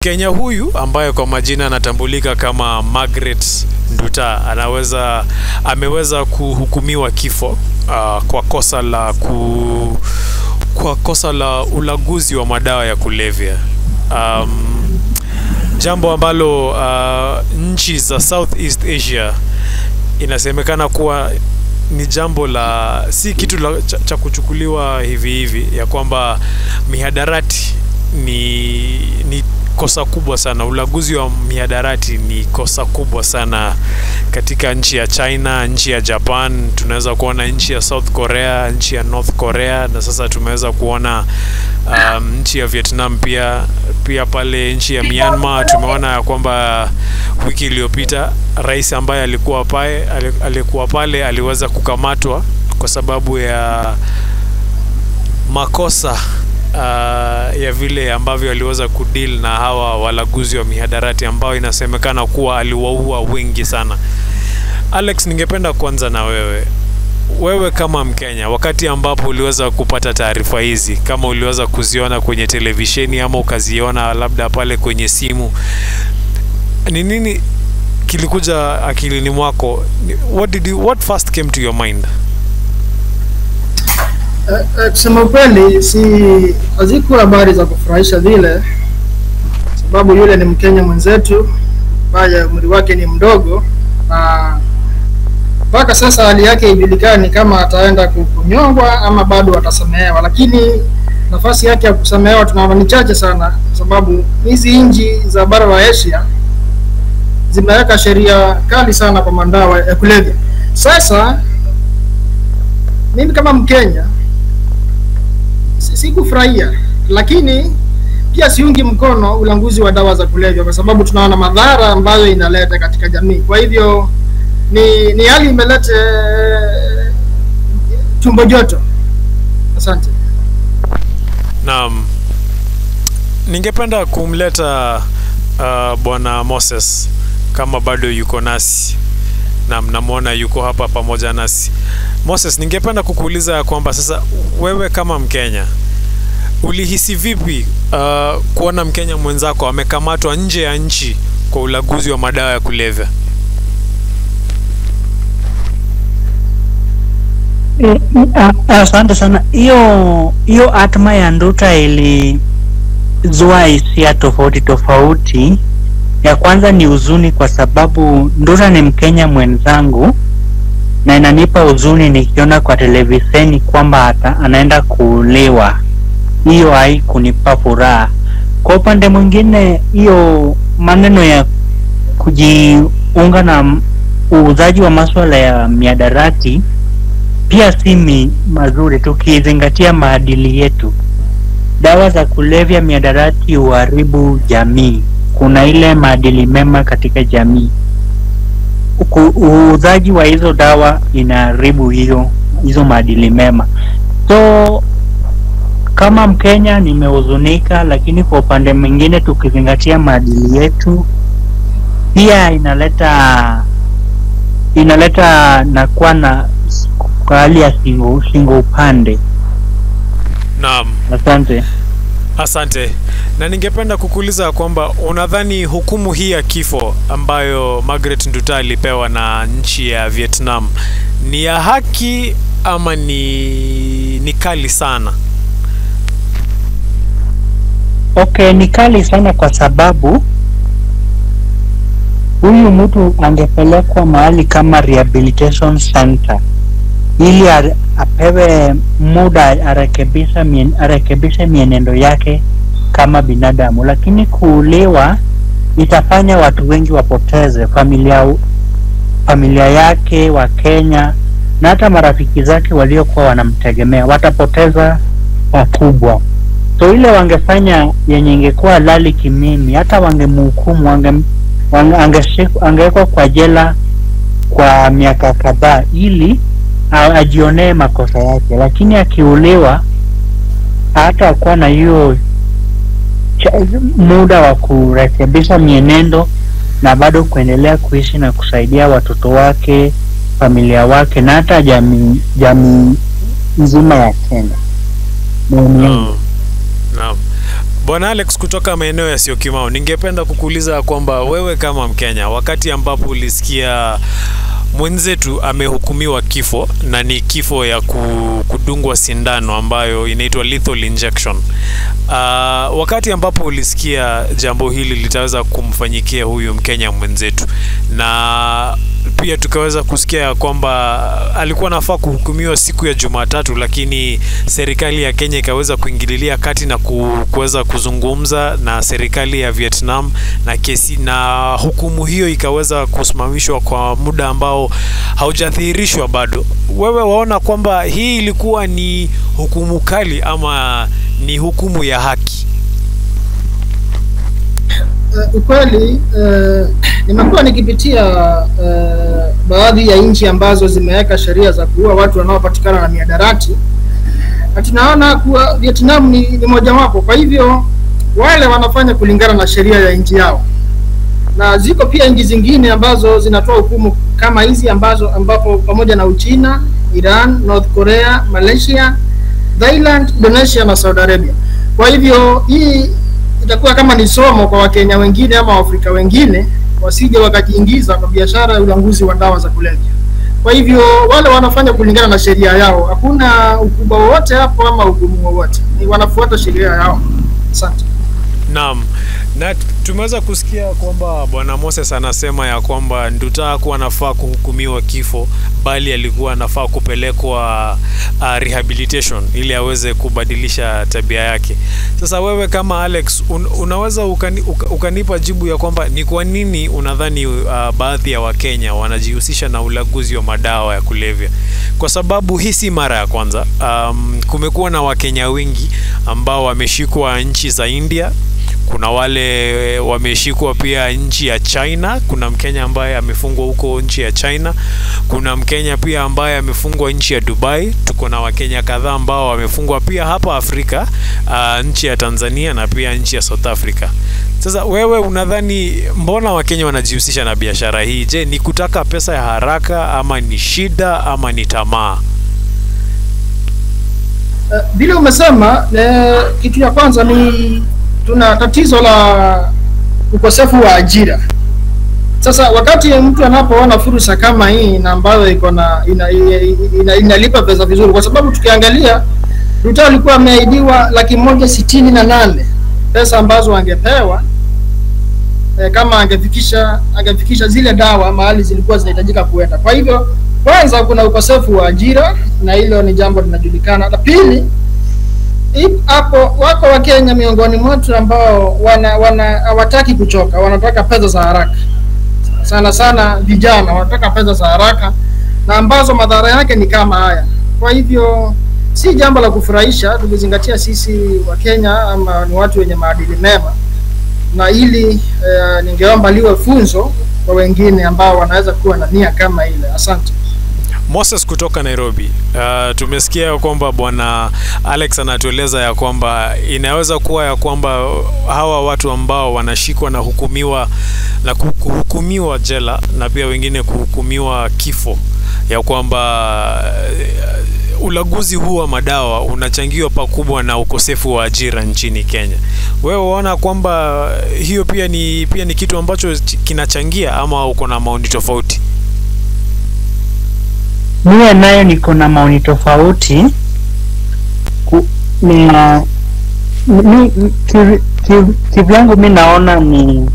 Mkenya huyu ambaye kwa majina anatambulika kama Margaret Nduta ameweza kuhukumiwa kifo kwa kosa la ulaguzi wa madawa ya kulevya. Jambo ambalo nchi za Southeast Asia inasemekana kuwa ni jambo la si kitu cha kuchukuliwa hivi ya kwamba mihadarati ni kosa kubwa sana. Ulaguzi wa mihadarati ni kosa kubwa sana katika nchi ya China, nchi ya Japan, tunaweza kuona nchi ya South Korea, nchi ya North Korea, na sasa tumeweza kuona nchi ya Vietnam pia pale nchi ya Myanmar. Tumeona ya kwamba wiki iliyopita rais ambaye alikuwa pale aliweza kukamatwa kwa sababu ya makosa ya vile ambavyo aliweza kudeal na hawa walaguzi wa mihadarati ambao inasemekana kuwa aliwaua wengi sana. Alex, ningependa kuanza na wewe kama Mkenya, wakati ambapo uliweza kupata taarifa hizi, kama uliweza kuziona kwenye televisheni ama ukaziona labda pale kwenye simu, ni nini kilikuja akilini mwako? What first came to your mind? Kusema ukweli, hazikuwa habari za kufurahisha vile, sababu yule ni Mkenya mwenzetu ambaye umri wake ni mdogo, na mpaka sasa hali yake haijulikani kama ataenda kunyongwa ama bado atasamehewa, lakini nafasi yake ya kusamehewa tunaona ni chache sana, sababu hizi nchi za bara la Asia zimeweka sheria kali sana kwa madawa ya kulevya. Sasa mimi kama Mkenya sikufurahia, lakini pia siungi mkono ulanguzi wa dawa za kulevya kwa sababu tunaona madhara ambayo inaleta katika jamii. Kwa hivyo ni hali imeleta tumbo joto. Asante. Naam. Ningependa kumleta Bwana Moses kama bado yuko nasi. Na mnamuona yuko hapa pamoja nasi. Moses, ningependa kukuuliza kwamba sasa wewe kama Mkenya ulihisi vipi kuona Mkenya mwenzako amekamatwa nje ya nchi kwa ulaguzi wa madawa ya kulevya? Asante sana. Hiyo atma ya Nduta ilizua hisia tofauti. Ya kwanza ni huzuni kwa sababu Nduta ni Mkenya mwenzangu, na inanipa huzuni nikiona kwa televisheni kwamba anaenda kuuliwa. Hiyo haikunipa furaha. Kwa upande mwingine, hiyo maneno ya kujiunga na uuzaji wa masuala ya mihadarati pia si mazuri tukizingatia maadili yetu. Dawa za kulevya, mihadarati huharibu jamii. Kuna ile maadili mema katika jamii. Uuzaji wa hizo dawa inaharibu hizo maadili mema. So kama Mkenya nimehuzunika, lakini kwa upande mwingine tukizingatia maadili yetu pia inaleta na kuwa na hali ya singo upande. Naam. Asante. Na ningependa kukuuliza kwamba unadhani hukumu hii ya kifo ambayo Margaret Nduta alipewa na nchi ya Vietnam ni ya haki ama ni kali sana? Okay, ni kali sana kwa sababu huyu mtu angepelekwa mahali kama rehabilitation center ili apewe muda arekebishe mienendo yake kama binadamu. Lakini kuuliwa itafanya watu wengi wapoteze familia yake, wa Kenya, na hata marafiki zake waliokuwa wanamtegemea watapoteza pakubwa. So ile wangefanya yenye ingekuwa halali kimimi, hata wangemhukumu, angewekwa kwa jela kwa miaka kadhaa ili ajionee makosa yake. Lakini akiuliwa hata kuwa na hiyo muda wa kurekebisha mienendo na bado kuendelea kuishi na kusaidia watoto wake, familia wake, na hata jamii nzima ya Kenya. Naam. Bwana Alex kutoka maeneo ya Syokimau, ningependa kukuuliza kwamba wewe kama Mkenya, wakati ambapo ulisikia mwenzetu amehukumiwa kifo na ni kifo ya kudungwa sindano ambayo inaitwa lethal injection, wakati ambapo ulisikia jambo hili litaweza kumfanyikia huyu Mkenya mwenzetu, na pia tukaweza kusikia kwamba alikuwa nafaa kuhukumiwa siku ya Jumatatu, lakini serikali ya Kenya ikaweza kuingililia kati na kuweza kuzungumza na serikali ya Vietnam na kesi, na hukumu hiyo ikaweza kusimamishwa kwa muda ambao haujadhihirishwa bado. Wewe waona kwamba hii ilikuwa ni hukumu kali ama ni hukumu ya haki? Ukweli nimekuwa nikipitia baadhi ya nchi ambazo zimeweka sheria za kuua watu wanaopatikana na mihadarati, na tunaona kuwa Vietnam ni mojawapo. Kwa hivyo wale wanafanya kulingana na sheria ya nchi yao, na ziko pia nchi zingine ambazo zinatoa hukumu kama hizi ambapo pamoja na Uchina, Iran, North Korea, Malaysia, Thailand, Indonesia na Saudi Arabia. Kwa hivyo hii itakuwa kama ni somo kwa Wakenya wengine ama Waafrika wengine wasije wakajiingiza kwa biashara ya ulanguzi wa dawa za kulevya. Kwa hivyo wale wanafanya kulingana na sheria yao, hakuna ukubwa wowote hapo ama hukumu wowote, ni wanafuata sheria yao. Asante. Naam, na tumeweza kusikia kwamba Bwana Moses anasema ya kwamba Nduta hakuwa anafaa kuhukumiwa kifo, bali alikuwa anafaa kupelekwa rehabilitation ili aweze kubadilisha tabia yake. Sasa wewe kama Alex, unaweza ukanipa jibu ya kwamba ni kwa nini unadhani baadhi ya Wakenya wanajihusisha na ulaguzi wa madawa ya kulevya? Kwa sababu hii si mara ya kwanza. Kumekuwa na Wakenya wengi ambao wameshikwa nchi za India, kuna wale wameshikwa pia nchi ya China, kuna Mkenya ambaye amefungwa huko nchi ya China, kuna Mkenya pia ambaye amefungwa nchi ya Dubai, tuko na Wakenya kadhaa ambao wamefungwa pia hapa Afrika, nchi ya Tanzania na pia nchi ya South Africa. Sasa wewe unadhani mbona Wakenya wanajihusisha na biashara hii? Je, ni kutaka pesa ya haraka ama ni shida ama ni tamaa? Vile umesema, kitu ya kwanza ni tuna tatizo la ukosefu wa ajira. Sasa wakati mtu anapoona fursa kama hii na ambayo iko na inalipa pesa vizuri, kwa sababu tukiangalia Ruto alikuwa ameahidiwa 168,000 pesa ambazo angepewa kama angefikisha zile dawa mahali zilikuwa zinahitajika kuenda. Kwa hivyo kwanza kuna ukosefu wa ajira, na hilo ni jambo linajulikana. La pili, hapo wako Wakenya miongoni mwetu ambao hawataki kuchoka, wanataka pesa za haraka. Sana sana vijana wanataka pesa za haraka, na ambazo madhara yake ni kama haya. Kwa hivyo si jambo la kufurahisha tukizingatia sisi Wakenya ama ni watu wenye maadili mema, na ili ningeomba liwe funzo kwa wengine ambao wanaweza kuwa na nia kama ile. Asante. Moses kutoka Nairobi, tumesikia kwamba Bwana Alex anatueleza ya kwamba inaweza kuwa ya kwamba hawa watu ambao wanashikwa na kuhukumiwa jela na pia wengine kuhukumiwa kifo, ya kwamba ulaguzi huu wa madawa unachangiwa pakubwa na ukosefu wa ajira nchini Kenya. Wewe waona kwamba hiyo pia ni kitu ambacho kinachangia, ama uko na maoni tofauti? Mimi nayo niko na maoni tofauti. Kivyangu mimi naona ni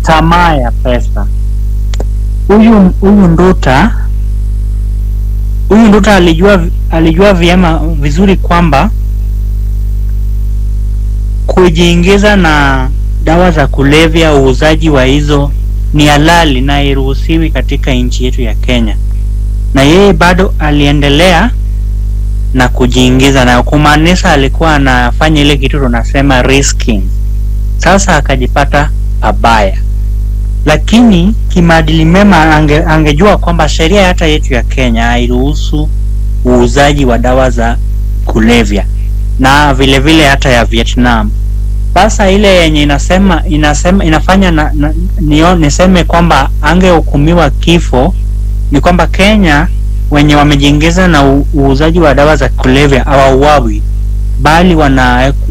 tamaa ya pesa. Huyu Nduta alijua vizuri kwamba kujiingiza na dawa za kulevya, uuzaji wa hizo ni halali na hairuhusiwi katika nchi yetu ya Kenya, na yeye bado aliendelea na kujiingiza, na kumaanisha alikuwa anafanya ile kitu tunasema risking. Sasa akajipata pabaya. Lakini kimaadili mema angejua kwamba sheria hata yetu ya Kenya hairuhusu uuzaji wa dawa za kulevya, na vile vile hata ya Vietnam. Sasa ile yenye inafanya niseme kwamba angehukumiwa kifo ni kwamba Kenya wenye wamejiingiza na uuzaji wa dawa za kulevya hawauawi, bali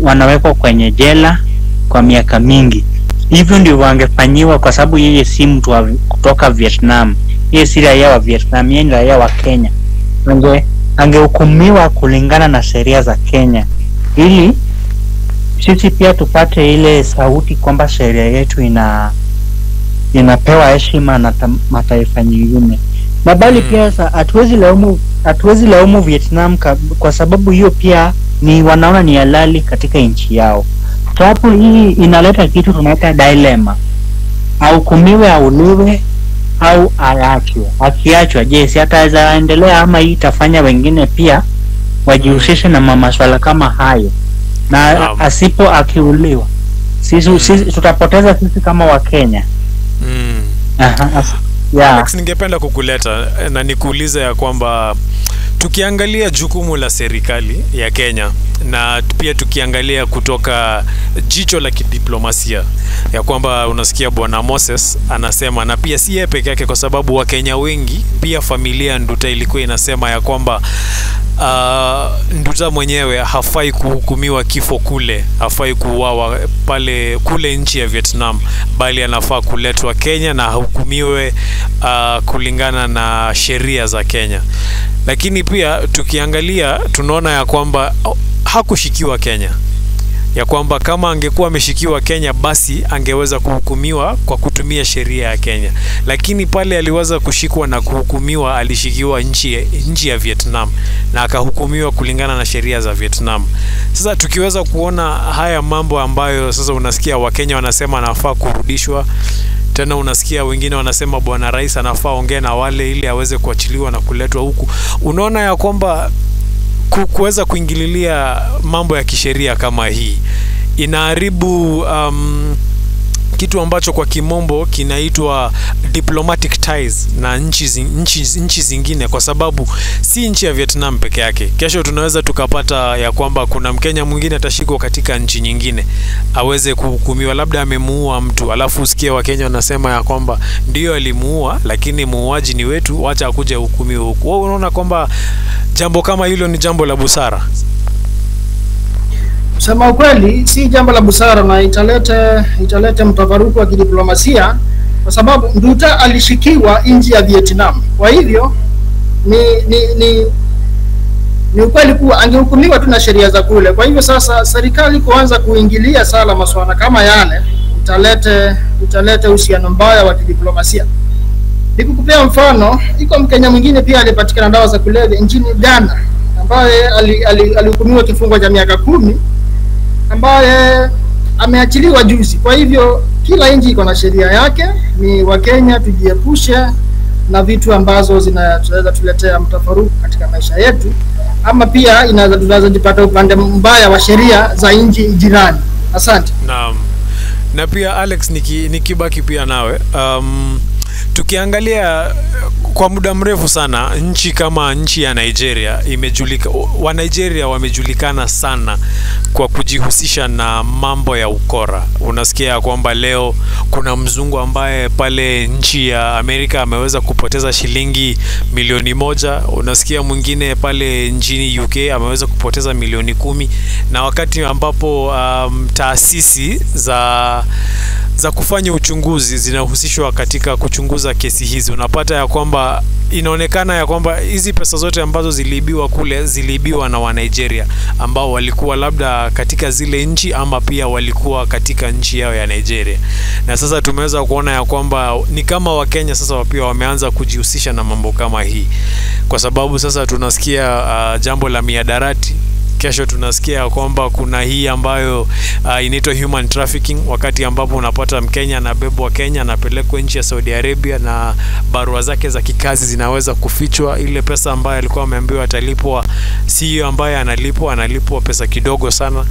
wanawekwa kwenye jela kwa miaka mingi. Hivyo ndio wangefanyiwa, kwa sababu yeye si mtu kutoka Vietnam, yeye si raia wa Vietnam, yeye ni raia wa Kenya. Angehukumiwa kulingana na sheria za Kenya, ili sisi pia tupate ile sauti kwamba sheria yetu inapewa heshima na mataifa nyingine. Na bali pia hatuwezi laumu Vietnam kwa sababu hiyo pia ni wanaona ni halali katika nchi yao. Sababu hii inaleta kitu tunaita dilemma. Ahukumiwe, auliwe au aachwe. Akiachwa, je, si ataweza endelea ama hii itafanya wengine pia wajihusishe na maswala kama hayo? Na asipo akiuliwa, sisi tutapoteza sisi kama Wakenya. Alex, ningependa kukuleta na nikuuliza ya kwamba tukiangalia jukumu la serikali ya Kenya na pia tukiangalia kutoka jicho la kidiplomasia, ya kwamba unasikia Bwana Moses anasema, na pia si yeye peke yake, kwa sababu Wakenya wengi pia familia Nduta ilikuwa inasema ya kwamba Nduta mwenyewe hafai kuhukumiwa kifo kule, hafai kuuawa kule nchi ya Vietnam, bali anafaa kuletwa Kenya na hukumiwe kulingana na sheria za Kenya. Lakini pia tukiangalia tunaona ya kwamba hakushikiwa Kenya, ya kwamba kama angekuwa ameshikiwa Kenya basi angeweza kuhukumiwa kwa kutumia sheria ya Kenya, lakini pale aliweza kushikwa na kuhukumiwa, alishikiwa nchi ya Vietnam na akahukumiwa kulingana na sheria za Vietnam. Sasa tukiweza kuona haya mambo ambayo sasa unasikia Wakenya wanasema anafaa kurudishwa, tena unasikia wengine wanasema Bwana Rais anafaa ongea na wale ili aweze kuachiliwa na kuletwa huku, unaona ya kwamba kuweza kuingililia mambo ya kisheria kama hii inaharibu kitu ambacho kwa kimombo kinaitwa diplomatic ties na nchi zingine, kwa sababu si nchi ya Vietnam peke yake. Kesho tunaweza tukapata ya kwamba kuna Mkenya mwingine atashikwa katika nchi nyingine aweze kuhukumiwa, labda amemuua mtu, alafu usikie Wakenya wanasema ya kwamba ndio alimuua lakini muuaji ni wetu, wacha akuje hukumiwe huku. Wewe unaona kwamba jambo kama hilo ni jambo la busara? Sema ukweli, si jambo la busara na italete mtafaruku wa kidiplomasia, kwa sababu Nduta alishikiwa nchi ya Vietnam. Kwa hivyo ni ukweli kuwa angehukumiwa tu na sheria za kule. Kwa hivyo sasa serikali kuanza kuingilia sala masuala kama yale italete uhusiano mbaya wa kidiplomasia. Nikukupea mfano, iko Mkenya mwingine pia alipatikana dawa za kulevya nchini Ghana, ambaye alihukumiwa kifungo cha miaka 10, ambaye ameachiliwa juzi. Kwa hivyo kila nchi iko na sheria yake. Ni Wakenya tujiepushe na vitu ambazo zinaweza tuletea mtafaruku katika maisha yetu, ama pia tunaweza jipata upande mbaya wa sheria za nchi jirani. Asante. Naam. Na pia Alex, nikibaki pia nawe, tukiangalia kwa muda mrefu sana nchi kama nchi ya Nigeria wa Nigeria wamejulikana sana kwa kujihusisha na mambo ya ukora. Unasikia kwamba leo kuna mzungu ambaye pale nchi ya Amerika ameweza kupoteza shilingi milioni 1, unasikia mwingine pale nchini UK ameweza kupoteza milioni 10, na wakati ambapo taasisi za kufanya uchunguzi zinahusishwa katika kuchunguza kesi hizi, unapata ya kwamba inaonekana ya kwamba hizi pesa zote ambazo ziliibiwa kule ziliibiwa na wa Nigeria ambao walikuwa labda katika zile nchi ama pia walikuwa katika nchi yao ya Nigeria. Na sasa tumeweza kuona ya kwamba ni kama Wakenya sasa pia wameanza kujihusisha na mambo kama hii, kwa sababu sasa tunasikia jambo la miadarati. Kesho tunasikia kwamba kuna hii ambayo inaitwa human trafficking, wakati ambapo unapata Mkenya anabebwa Kenya anapelekwa nchi ya Saudi Arabia na barua zake za kikazi zinaweza kufichwa. Ile pesa ambayo alikuwa ameambiwa atalipwa si hiyo ambayo analipwa pesa kidogo sana.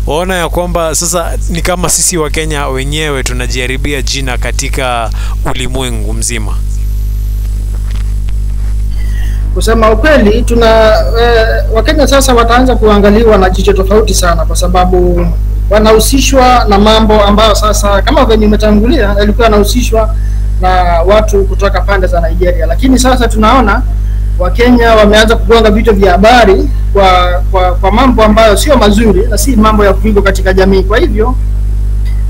Waona ya kwamba sasa ni kama sisi wa Kenya wenyewe tunajiharibia jina katika ulimwengu mzima. Kusema ukweli, Wakenya sasa wataanza kuangaliwa na jicho tofauti sana, kwa sababu wanahusishwa na mambo ambayo sasa kama venye nimetangulia yalikuwa yanahusishwa na watu kutoka pande za Nigeria. Lakini sasa tunaona Wakenya wameanza kugonga vitu vya habari kwa mambo ambayo sio mazuri na si mambo ya kuigo katika jamii. Kwa hivyo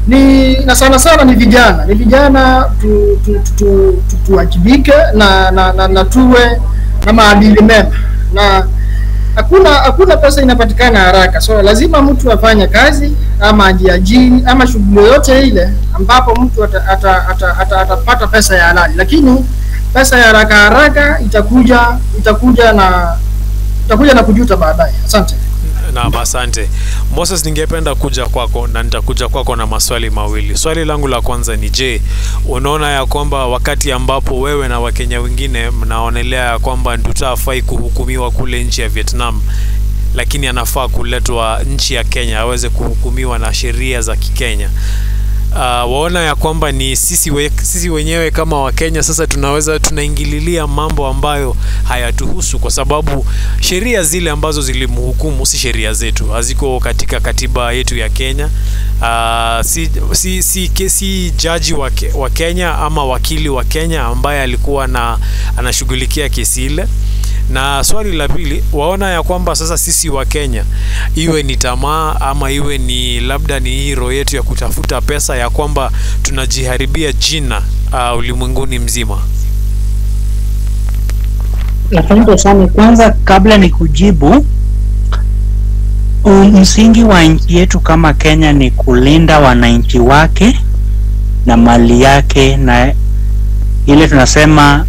na sana ni vijana tuwajibike na tuwe na maadili mema, na hakuna pesa inapatikana haraka, so lazima mtu afanye kazi ama ajiajiri ama shughuli yoyote ile ambapo mtu atapata pesa ya halali, lakini pesa ya haraka itakuja na kujuta baadaye. Asante. Naam, asante. Moses, ningependa kuja kwako na nitakuja kwako na maswali mawili. Swali langu la kwanza ni je, unaona ya kwamba wakati ambapo wewe na Wakenya wengine mnaonelea ya kwamba Nduta hafai kuhukumiwa kule nchi ya Vietnam, lakini anafaa kuletwa nchi ya Kenya aweze kuhukumiwa na sheria za Kikenya, waona ya kwamba ni sisi wenyewe kama Wakenya sasa tunaingililia mambo ambayo hayatuhusu, kwa sababu sheria zile ambazo zilimhukumu si sheria zetu, haziko katika katiba yetu ya Kenya. Si jaji wa Kenya ama wakili wa Kenya ambaye alikuwa anashughulikia kesi ile. Na swali la pili, waona ya kwamba sasa sisi wa Kenya, iwe ni tamaa ama iwe ni labda ni hero yetu ya kutafuta pesa, ya kwamba tunajiharibia jina ulimwenguni mzima? Asante sana. Kwanza kabla ni kujibu, msingi wa nchi yetu kama Kenya ni kulinda wananchi wake na mali yake na ile tunasema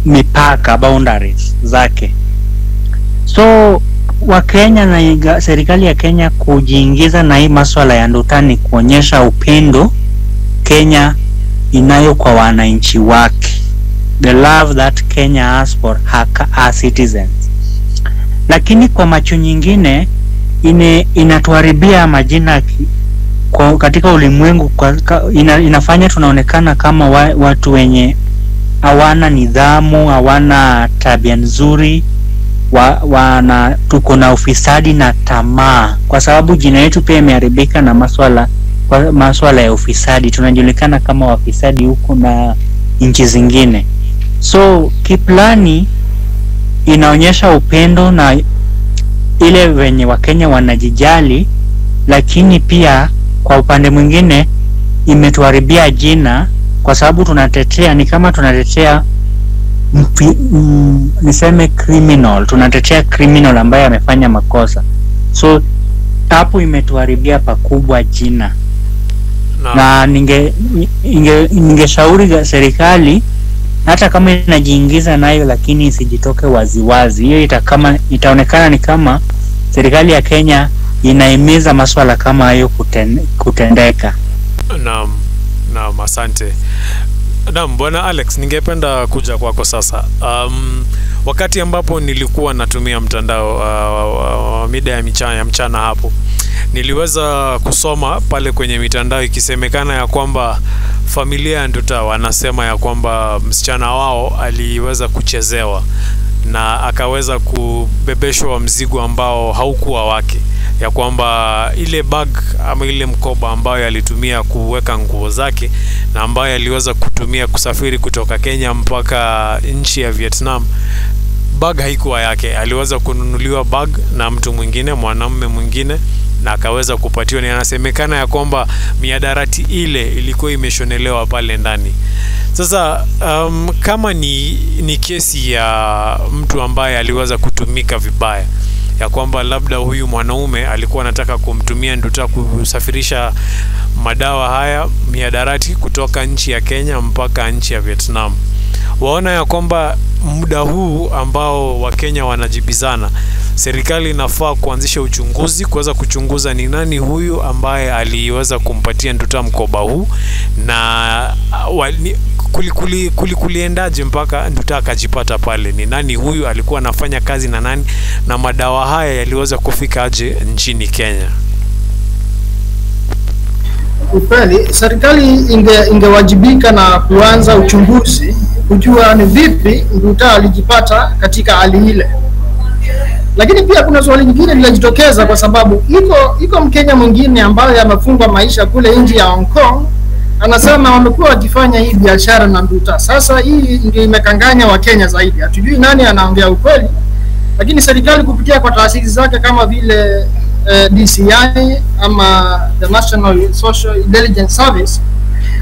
mipaka, boundaries zake. So wa Kenya na serikali ya Kenya kujiingiza na hii masuala ya Nduta ni kuonyesha upendo Kenya inayo kwa wananchi wake, the love that Kenya has for her citizens. Lakini kwa macho nyingine inatuharibia majina katika ulimwengu, inafanya tunaonekana kama watu wenye hawana nidhamu, hawana tabia nzuri, tuko na ufisadi na tamaa, kwa sababu jina yetu pia imeharibika na masuala ya ufisadi. Tunajulikana kama wafisadi huko na nchi zingine. So kiplani inaonyesha upendo na ile wenye Wakenya wanajijali, lakini pia kwa upande mwingine imetuharibia jina, kwa sababu tunatetea, ni kama tunatetea niseme criminal, tunatetea criminal ambaye amefanya makosa. So hapo imetuharibia pakubwa jina. No. Na ningeshauri serikali, hata kama inajiingiza nayo, lakini isijitoke waziwazi. Hiyo itaonekana ni kama serikali ya Kenya inaimiza masuala kama hayo kutendeka. Naam. Naam, asante. Naam, Bwana Alex, ningependa kuja kwako sasa. Wakati ambapo nilikuwa natumia mtandao mida ya mchana hapo, niliweza kusoma pale kwenye mitandao ikisemekana ya kwamba familia ya Nduta wanasema ya kwamba msichana wao aliweza kuchezewa na akaweza kubebeshwa mzigo ambao haukuwa wake, ya kwamba ile bag ama ile mkoba ambayo alitumia kuweka nguo zake na ambayo aliweza kutumia kusafiri kutoka Kenya mpaka nchi ya Vietnam, bag haikuwa yake. Aliweza kununuliwa bag na mtu mwingine, mwanamume mwingine, na akaweza kupatiwa. Ni anasemekana ya kwamba miadarati ile ilikuwa imeshonelewa pale ndani. Sasa kama ni kesi ya mtu ambaye aliweza kutumika vibaya, ya kwamba labda huyu mwanaume alikuwa anataka kumtumia Nduta kusafirisha madawa haya miadarati kutoka nchi ya Kenya mpaka nchi ya Vietnam, waona ya kwamba muda huu ambao Wakenya wanajibizana, serikali inafaa kuanzisha uchunguzi kuweza kuchunguza ni nani huyu ambaye aliweza kumpatia Nduta mkoba huu, na kuliendaje mpaka Nduta akajipata pale, ni nani huyu, alikuwa anafanya kazi na nani, na madawa haya yaliweza kufika aje nchini Kenya? Ukweli serikali ingewajibika na kuanza uchunguzi kujua ni vipi Nduta alijipata katika hali ile. Lakini pia kuna swali lingine linajitokeza, kwa sababu iko Mkenya mwingine ambaye amefungwa maisha kule nje ya Hong Kong, anasema wamekuwa wakifanya hii biashara na Nduta. Sasa hii ndio imekanganya Wakenya zaidi. Hatujui nani anaongea ukweli, lakini serikali kupitia kwa taasisi zake kama vile DCI ama the National Social Intelligence Service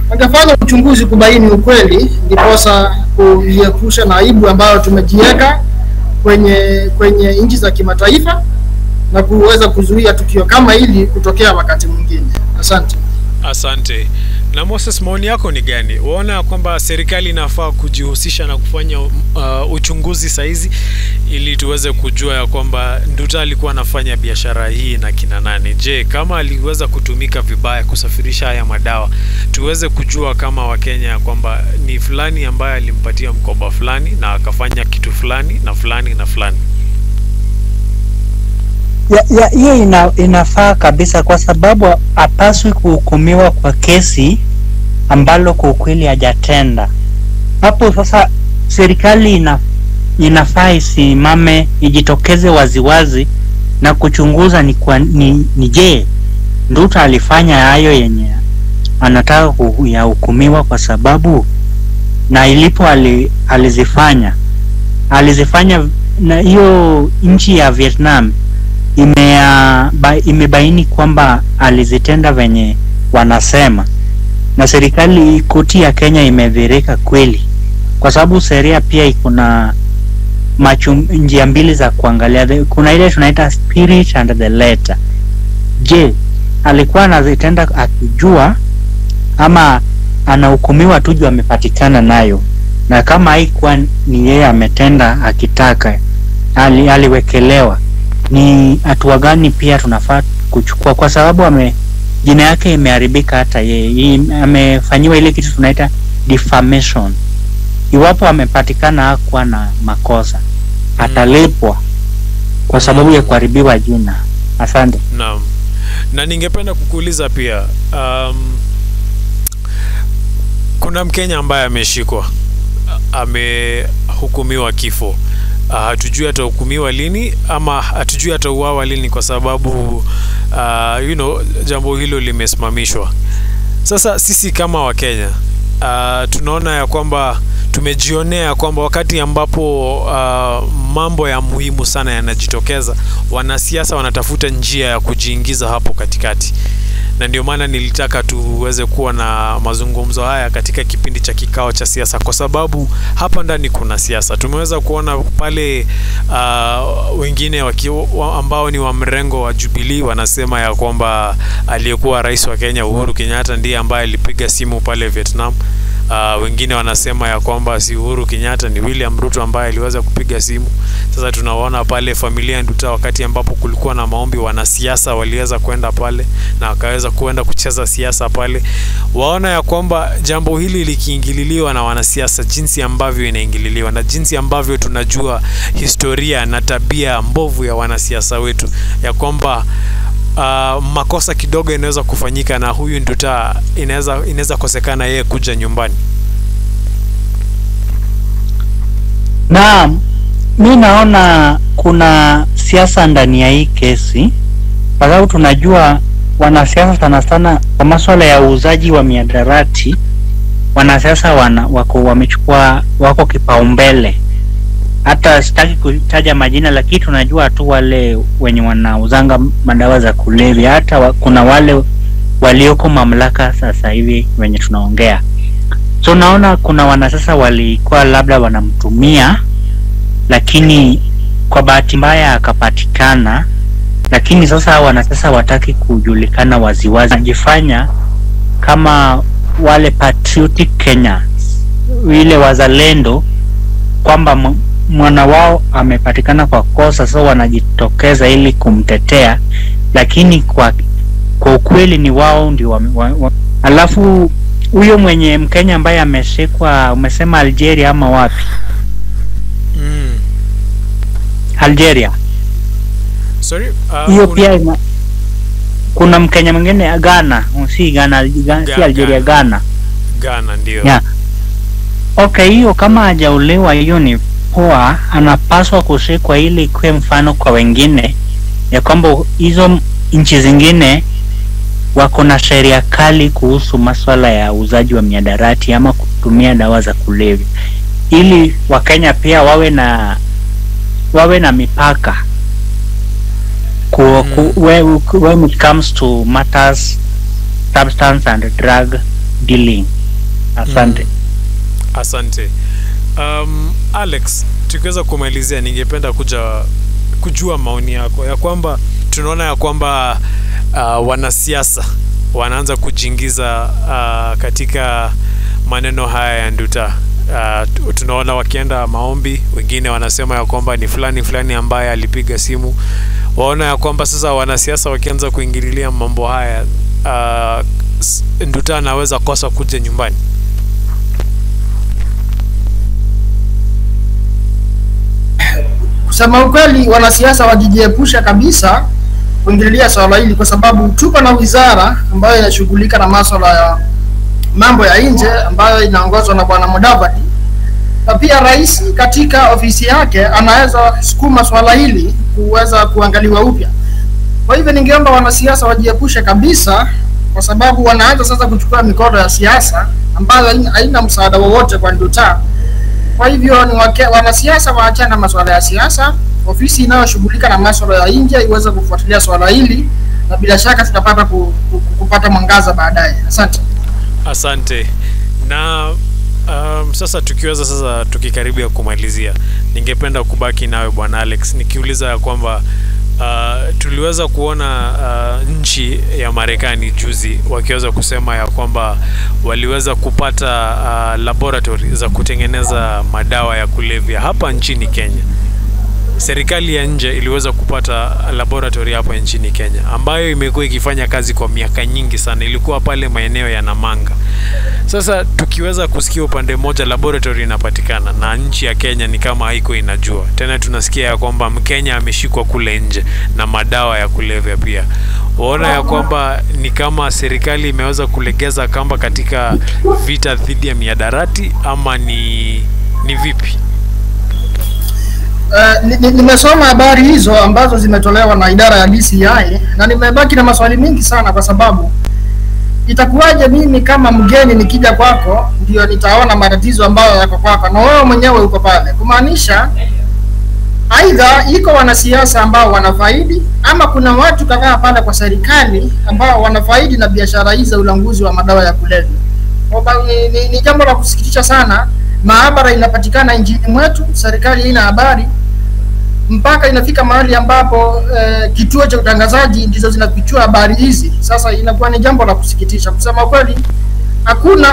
wangefanya uchunguzi kubaini ukweli, ndiposa kujiepusha na aibu ambayo tumejiweka kwenye nchi za kimataifa na kuweza kuzuia tukio kama hili kutokea wakati mwingine. Asante. Na Moses, maoni yako ni gani? Waona kwamba serikali inafaa kujihusisha na kufanya uchunguzi saizi ili tuweze kujua ya kwamba Nduta alikuwa anafanya biashara hii na kina nani? Je, kama aliweza kutumika vibaya kusafirisha haya madawa, tuweze kujua kama Wakenya kwamba ni fulani ambaye alimpatia mkoba fulani na akafanya kitu fulani na fulani na fulani. Hiyo inafaa kabisa, kwa sababu hapaswi kuhukumiwa kwa kesi ambalo kwa ukweli hajatenda. Hapo sasa serikali inafaa isimame, ijitokeze waziwazi na kuchunguza ni je, Nduta alifanya hayo yenye anataka kuhukumiwa, kwa sababu na ilipo alizifanya na hiyo nchi ya Vietnam imebaini kwamba alizitenda venye wanasema, na serikali koti ya Kenya imedhirika kweli, kwa sababu sheria pia iko na njia mbili za kuangalia. Kuna ile tunaita spirit and the letter. Je, alikuwa anazitenda akijua ama anahukumiwa tu juu amepatikana nayo? Na kama haikuwa ni yeye ametenda akitaka, aliwekelewa, ni hatua gani pia tunafaa kuchukua? Kwa sababu jina yake imeharibika, hata yeye amefanyiwa ile kitu tunaita defamation. Iwapo amepatikana hakuwa na makosa, atalipwa kwa sababu ya kuharibiwa jina. Asante. Naam. Na ningependa kukuuliza pia, kuna Mkenya ambaye ameshikwa, amehukumiwa kifo. Hatujui atahukumiwa lini ama hatujui atauawa lini, kwa sababu jambo hilo limesimamishwa. Sasa sisi kama Wakenya tunaona ya kwamba tumejionea kwamba wakati ambapo mambo ya muhimu sana yanajitokeza, wanasiasa wanatafuta njia ya kujiingiza hapo katikati. Na ndio maana nilitaka tuweze kuwa na mazungumzo haya katika kipindi cha kikao cha siasa, kwa sababu hapa ndani kuna siasa. Tumeweza kuona pale wengine ambao ni wa mrengo wa Jubilee wanasema ya kwamba aliyekuwa rais wa Kenya Uhuru Kenyatta ndiye ambaye alipiga simu pale Vietnam. Wengine wanasema ya kwamba si Uhuru Kenyatta, ni William Ruto ambaye aliweza kupiga simu. Sasa tunaona pale familia Nduta, wakati ambapo kulikuwa na maombi, wanasiasa waliweza kwenda pale na wakaweza kuenda kucheza siasa pale. Waona ya kwamba jambo hili likiingililiwa na wanasiasa, jinsi ambavyo inaingililiwa na jinsi ambavyo tunajua historia na tabia mbovu ya wanasiasa wetu, ya kwamba makosa kidogo inaweza kufanyika na huyu Nduta inaweza kosekana yeye kuja nyumbani. Naam, mimi naona kuna siasa ndani ya hii kesi, kwa sababu tunajua wanasiasa sana sana kwa masuala ya uuzaji wa mihadarati, wanasiasa wako kipaumbele. Hata sitaki kutaja majina, lakini tunajua tu wale wenye wanauzanga madawa za kulevya. Hata kuna wale walioko mamlaka sasa hivi wenye tunaongea. So naona kuna wanasiasa walikuwa labda wanamtumia, lakini kwa bahati mbaya akapatikana. Lakini sasa wanasiasa wataki kujulikana waziwazi, najifanya kama wale patriotic Kenya, wile wazalendo, kwamba mwana wao amepatikana kwa kosa, so wanajitokeza ili kumtetea, lakini kwa ukweli ni wao ndio alafu huyo mwenye Mkenya ambaye ameshikwa, umesema Algeria ama wapi? Algeria. Sorry, hiyo pia kuna Mkenya mwingine Ghana, si Ghana, si Algeria, Ghana ndio. Yeah. Okay, hiyo kama hajaolewa hiyo ni poa, anapaswa kushikwa ili kwa mfano kwa wengine ya kwamba hizo nchi zingine wako na sheria kali kuhusu masuala ya uzaji wa mihadarati ama kutumia dawa za kulevya, ili Wakenya pia wawe na mipaka when it comes to matters substance and drug dealing. Asante. Asante. Alex, tukiweza kumalizia, ningependa kujua maoni yako ya kwamba tunaona ya kwamba wanasiasa wanaanza kujiingiza katika maneno haya ya Nduta. Tunaona wakienda maombi, wengine wanasema ya kwamba ni fulani ambaye alipiga simu. Waona ya kwamba sasa wanasiasa wakianza kuingililia mambo haya, Nduta anaweza kosa kuja nyumbani. Kusema ukweli, wanasiasa wajijiepusha kabisa kuingililia swala hili, kwa sababu tuko na wizara ambayo inashughulika na masuala ya mambo ya nje ambayo inaongozwa na Bwana Mudavadi, na pia rais katika ofisi yake anaweza sukuma swala hili kuweza kuangaliwa upya. Kwa hivyo ningeomba wanasiasa wajiepushe kabisa, kwa sababu wanaanza sasa kuchukua mikono ya siasa ambayo haina msaada wowote kwa Nduta. Kwa hivyo ni wanasiasa waachane na masuala ya siasa, ofisi inayoshughulika na masuala ya nje iweze kufuatilia swala hili, na bila shaka tutapata kupata mwangaza baadaye. Asante. Asante. Na sasa tukikaribia kumalizia, ningependa kubaki nawe Bwana Alex nikiuliza ya kwamba tuliweza kuona nchi ya Marekani juzi wakiweza kusema ya kwamba waliweza kupata laboratory za kutengeneza madawa ya kulevya hapa nchini Kenya. Serikali ya nje iliweza kupata laboratory hapa nchini Kenya ambayo imekuwa ikifanya kazi kwa miaka nyingi sana. Ilikuwa pale maeneo ya Namanga. Sasa tukiweza kusikia upande mmoja laboratory inapatikana na nchi ya Kenya ni kama haiko inajua. Tena tunasikia ya kwamba Mkenya ameshikwa kule nje na madawa ya kulevya pia. Waona ya kwamba ni kama serikali imeweza kulegeza kamba katika vita dhidi ya mihadarati, ama ni vipi? Nimesoma habari hizo ambazo zimetolewa na idara ya DCI na nimebaki na maswali mingi sana, kwa sababu itakuwaje mimi kama mgeni nikija kwako ndio nitaona matatizo ambayo yako kwako na wewe mwenyewe uko pale? Kumaanisha aidha iko wanasiasa ambao wanafaidi, ama kuna watu kadhaa pale kwa serikali ambao wanafaidi na biashara hizi za ulanguzi wa madawa ya kulevya. Ni jambo la kusikitisha sana. Maabara inapatikana nchini mwetu, serikali haina habari, mpaka inafika mahali ambapo kituo cha utangazaji ndizo zinafichua habari hizi. Sasa inakuwa ni jambo la kusikitisha. Kusema kweli,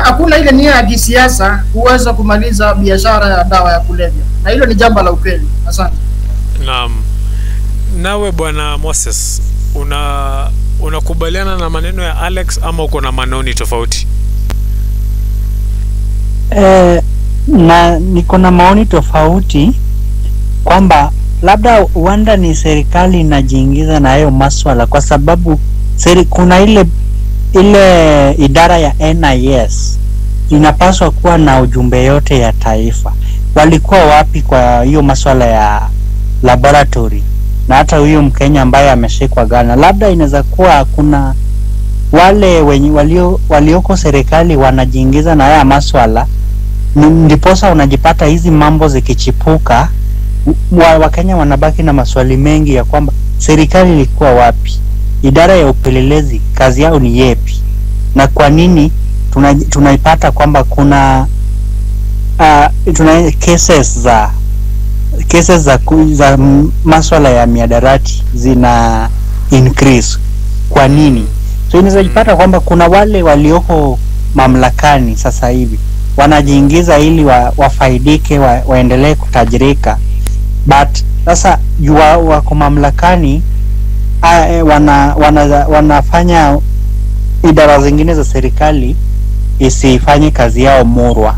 hakuna ile nia ya kisiasa kuweza kumaliza biashara ya dawa ya kulevya, na hilo ni jambo la ukweli. Asante. Naam. Nawe Bwana Moses, unakubaliana na maneno ya Alex ama uko na maoni tofauti? Na niko na maoni tofauti kwamba labda huenda ni serikali inajiingiza na hayo maswala, kwa sababu kuna ile idara ya NIS inapaswa kuwa na ujumbe yote ya taifa. Walikuwa wapi kwa hiyo maswala ya laboratory? Na hata huyo Mkenya ambaye ameshikwa Ghana, labda inaweza kuwa kuna wale walioko serikali wanajiingiza na haya maswala, ndiposa unajipata hizi mambo zikichipuka. Wakenya wanabaki na maswali mengi ya kwamba serikali ilikuwa wapi, idara ya upelelezi kazi yao ni yepi, na kwa nini tunaipata kwamba kuna cases za maswala ya mihadarati zina increase. Kwa nini? So inaweza kwamba kuna wale walioko mamlakani sasa hivi wanajiingiza ili wafaidike, waendelee kutajirika, but sasa wako mamlakani wanafanya idara zingine za serikali isifanye kazi yao murwa.